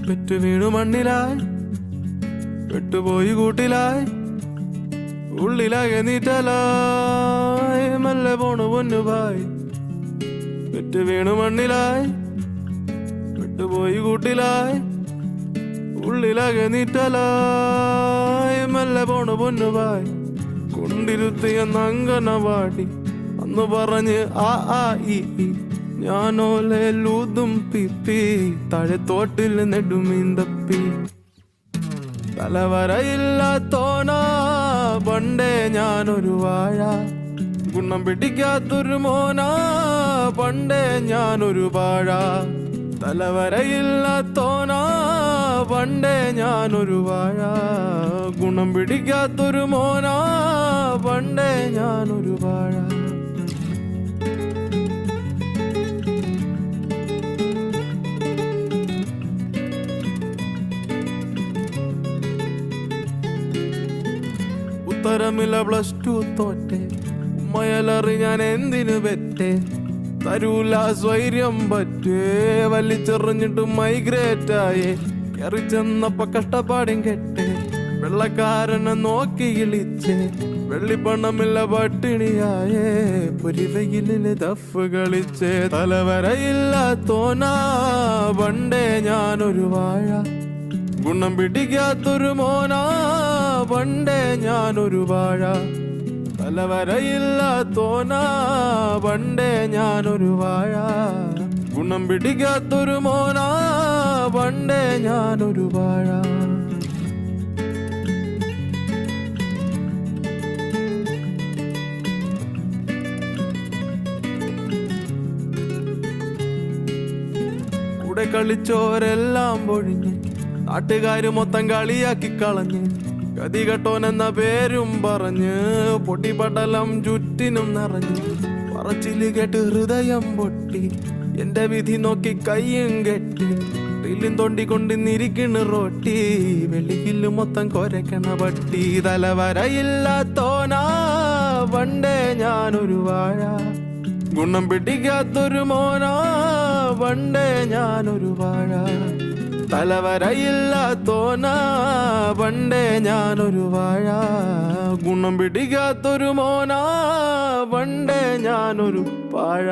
പെറ്റു വീണു മണ്ണിലായി പെട്ടുപോയി കൂട്ടിലായി ഉള്ളിലാകെ നീറ്റലായി മെല്ലെ പോണു പൊന്നുപായി പെറ്റു വീണു മണ്ണിലായി പെട്ടുപോയി കൂട്ടിലായി ഉള്ളിലാകെ നീറ്റലായി മെല്ലെ പോണു പൊന്നുപായി കൊണ്ടിരുത്തിയ അങ്കനവാടി അന്ന് പറഞ്ഞ് ആ ആ ഈ ഞാനോലൂതും പിപ്പി താഴെ തോട്ടിൽ നെടുമീന്തപ്പി തലവരയില്ലാത്തോനാ പണ്ടേ ഞാനൊരു വാഴ ഗുണം പിടിക്കാത്തൊരു മോനാ പണ്ടേ ഞാനൊരു വാഴ തലവരയില്ലാത്തോനാ പണ്ടേ ഞാനൊരു വാഴ ഗുണം പിടിക്കാത്തൊരു മോനാ പണ്ടേ ഞാനൊരു വാഴ ഉത്തരമില്ല +2 തോറ്റെ ഉമ്മയലറി ഞാൻ എന്തിനു പെറ്റേ തരൂല സ്വൈര്യം പറ്റേ വലിച്ചെറിഞ്ഞിട്ട് മൈഗ്രേറ്റായേ കയറി ചെന്നപ്പോ കഷ്ടപ്പാടും കെട്ടേ വെള്ളക്കാരനെ നോക്കി ഇളിച്ചേ വെള്ളിപ്പണമില്ല പട്ടിണിയായേ പൊരിവയിലെ ദഫ് കളിച്ചേ തലവരയില്ലാത്തോനാ പണ്ടേ ഞാനൊരു വാഴ ഗുണം പിടിക്കാത്തൊരു മോനാ പണ്ടേ ഞാനൊരു വാഴ തലവരയില്ലാത്തോനാ പണ്ടേ ഞാനൊരു വാഴ ഗുണം പിടിക്കാത്തൊരു മോനാ പണ്ടേ ഞാനൊരു വാഴ കൂടെ കളിച്ചോരെല്ലാം പൊഴിഞ്ഞ് നാട്ടുകാര് മൊത്തം കളിയാക്കി കളഞ്ഞ് ഗതി കെട്ടോനെന്ന പേരും പറഞ്ഞ് പൊട്ടിപ്പടലം ചുറ്റിനും നിറഞ്ഞ് പറച്ചില് കേട്ട് ഹൃദയം പൊട്ടി എന്റെ വിധി നോക്കി കയ്യും കെട്ടി റീലും തൊണ്ടിക്കൊണ്ടിരിക്കണ് റോട്ടി വെള്ളിക്കില്ല് മൊത്തം കൊരക്കണ പട്ടി തലവരയില്ലാത്തോനാ പണ്ടേ ഞാനൊരു വാഴ ഗുണം പിടിക്കാത്തൊരു മോനാ പണ്ടേ ഞാനൊരു വാഴ തലവരയില്ലാത്തോനാ പണ്ടേ ഞാനൊരു വാഴ ഗുണം പിടിക്കാത്തൊരു മോനാ പണ്ടേ ഞാനൊരു വാഴ